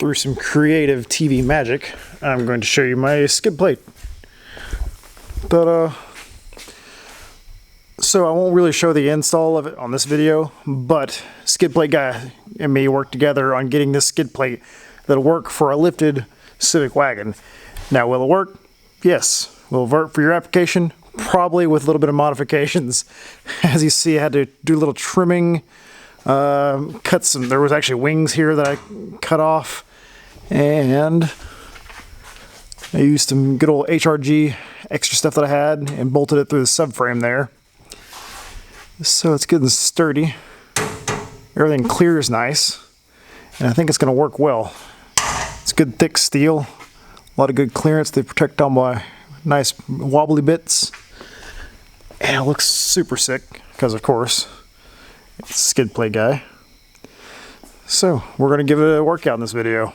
through some creative TV magic, I'm going to show you my skid plate. But so I won't really show the install of it on this video, but Skidplateguy and me worked together on getting this skid plate that'll work for a lifted Civic Wagon. Now, will it work? Yes. Will it work for your application? Probably, with a little bit of modifications. As you see, I had to do a little trimming, cut some, there was actually wings here that I cut off, and I used some good old HRG extra stuff that I had and bolted it through the subframe there. So it's good and sturdy. Everything clears nice, and I think it's going to work well. It's good thick steel, a lot of good clearance. They protect on my nice wobbly bits, and it looks super sick because, of course, it's Skidplateguy. So we're going to give it a workout in this video.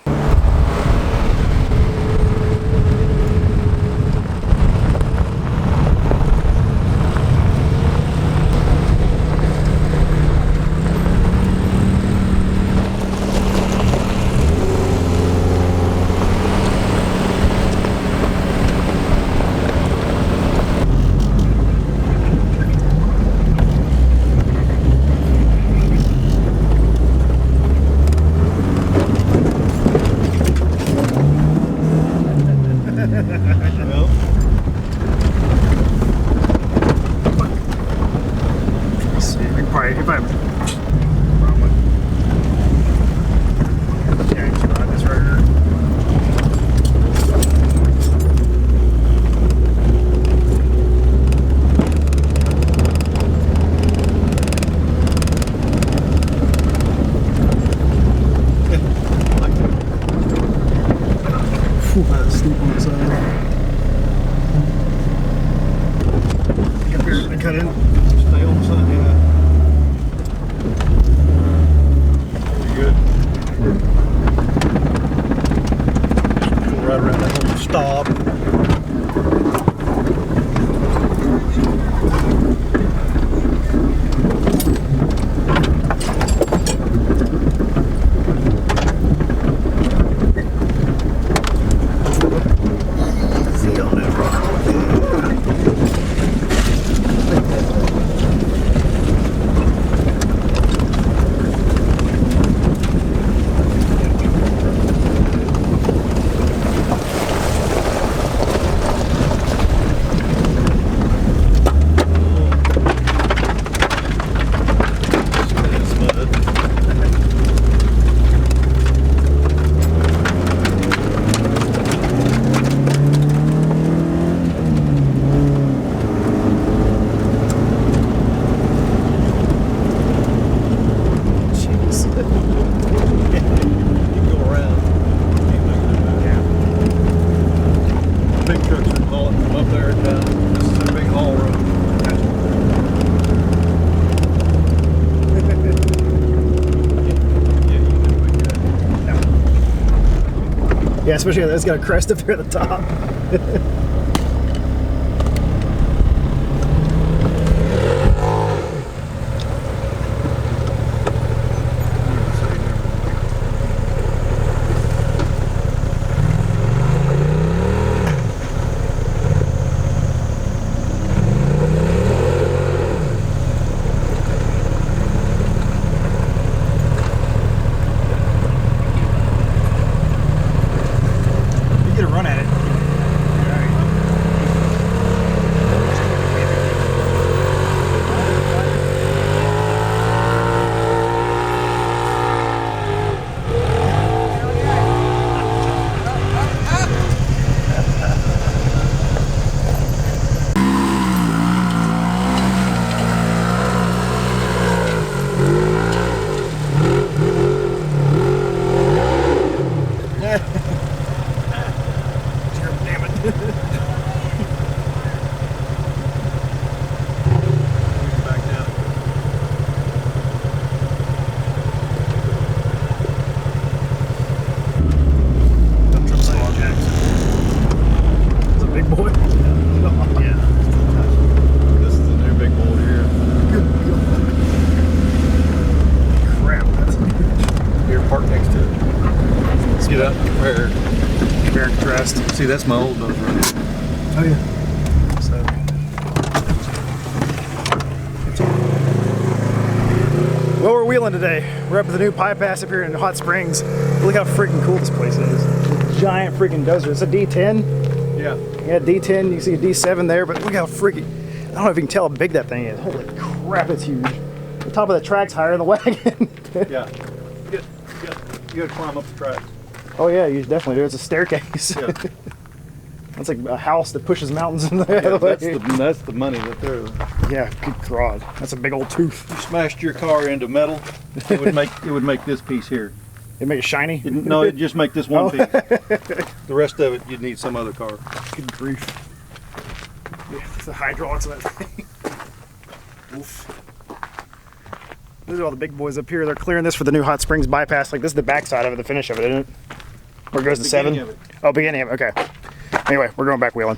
Cut in. Stay on the side, yeah. Pretty good. Go right around that little stop. Yeah, especially when it's got a crest up there at the top. Run at it. All right. Get out and compare. Compare and contrast. See, that's my old nose right here. Oh yeah. So. Well, we're wheeling today. We're up at the new bypass up here in Hot Springs. Look how freaking cool this place is. It's a giant freaking dozer. It's a D10. Yeah. Yeah, D10. You can see a D7 there, but look how freaking. I don't know if you can tell how big that thing is. Holy crap, it's huge. The top of the track's higher than the wagon. Yeah. You gotta climb up the track. Oh yeah, you definitely do. It's a staircase. Yeah. That's like a house that pushes mountains in the Yeah, way. that's the money that they're. Yeah, good God. That's a big old tooth. You smashed your car into metal, it would make this piece here. It make it shiny? No, it'd just make this one Oh. piece. The rest of it, you'd need some other car. Good grief. Yeah, it's the hydraulics of that thing. Oof. These are all the big boys up here. They're clearing this for the new Hot Springs bypass. Like, this is the backside of it, the finish of it, isn't it? Where it goes to 7? Of it. Oh, beginning of it. Okay. Anyway, we're going back wheeling.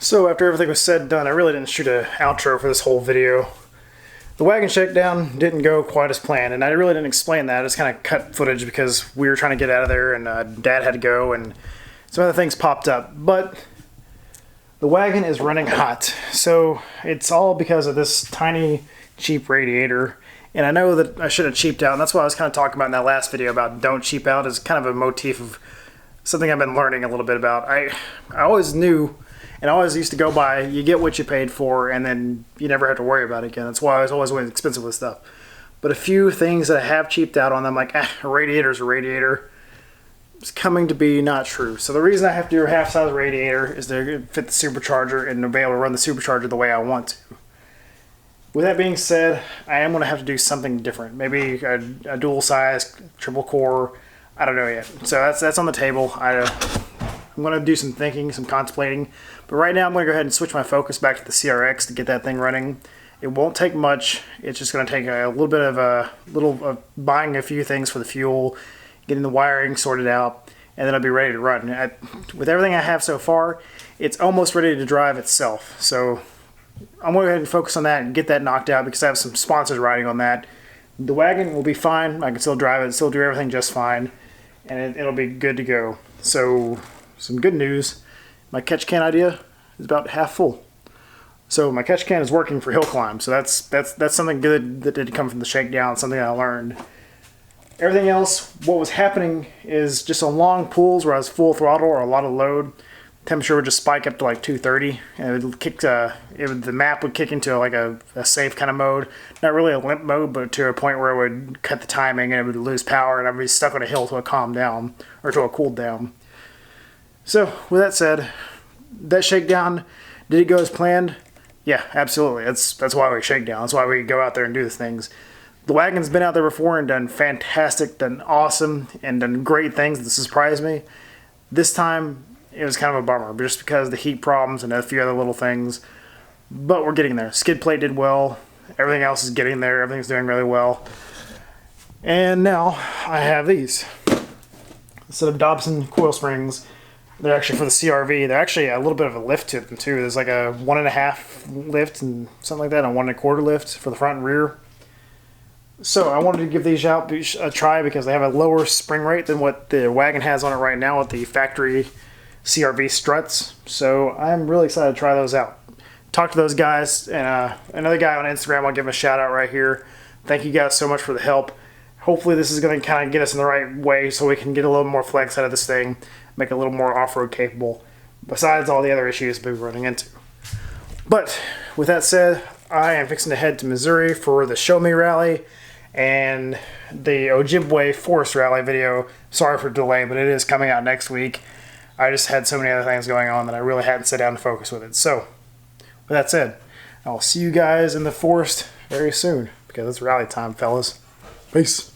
So after everything was said and done, I really didn't shoot an outro for this whole video. The wagon shakedown didn't go quite as planned, and I really didn't explain that. I just kind of cut footage because we were trying to get out of there, and Dad had to go, and some other things popped up. But the wagon is running hot, so it's all because of this tiny, cheap radiator. And I know that I should have cheaped out, and that's what I was kind of talking about in that last video about don't cheap out, is kind of a motif of something I've been learning a little bit about. I always knew, and I always used to go by, you get what you paid for, and then you never have to worry about it again. That's why I was always way expensive with stuff. But a few things that I have cheaped out on, I'm like, a radiator's a radiator. It's coming to be not true. So the reason I have to do a half-size radiator is to fit the supercharger and to be able to run the supercharger the way I want to. With that being said, I am going to have to do something different. Maybe a dual-size, triple-core, I don't know yet. So that's on the table. I'm going to do some thinking, some contemplating. But right now I'm going to go ahead and switch my focus back to the CRX to get that thing running. It won't take much. It's just going to take a little bit of buying a few things for the fuel, getting the wiring sorted out, and then I'll be ready to run. With everything I have so far, it's almost ready to drive itself. So I'm going to go ahead and focus on that and get that knocked out because I have some sponsors riding on that. The wagon will be fine. I can still drive it, still do everything just fine, and it'll be good to go. So, some good news. My catch can idea is about half full. So my catch can is working for hill climb. So that's something good that did come from the Shakedown, something I learned. Everything else, what was happening is just on long pulls where I was full throttle or a lot of load, temperature would just spike up to like 230, and it would kick the map would kick into like a safe kind of mode, not really a limp mode, but to a point where it would cut the timing and it would lose power, and I'd be stuck on a hill to a calm down or to a cool down. So with that said, that Shakedown, did it go as planned? Yeah, absolutely. That's why we Shakedown. That's why we go out there and do these things. The wagon's been out there before and done fantastic, done awesome, and done great things that surprised me. This time, it was kind of a bummer, just because of the heat problems and a few other little things. But we're getting there. Skid plate did well. Everything else is getting there. Everything's doing really well. And now I have these. Instead of Dobson coil springs, they're actually for the CRV. They're actually a little bit of a lift to them too. There's like a 1.5 lift and something like that, and a 1.25 lift for the front and rear. So I wanted to give these out a try because they have a lower spring rate than what the wagon has on it right now with the factory CRV struts. So I'm really excited to try those out. Talk to those guys, and another guy on Instagram, I'll give him a shout out right here. Thank you guys so much for the help. Hopefully this is going to kind of get us in the right way so we can get a little more flex out of this thing, make it a little more off-road capable, besides all the other issues we've been running into. But with that said, I am fixing to head to Missouri for the Show Me Rally and the Ojibwe Forest Rally video. Sorry for the delay, but it is coming out next week. I just had so many other things going on that I really hadn't sat down to focus with it. So, with that said, I'll see you guys in the forest very soon because it's rally time, fellas. Peace.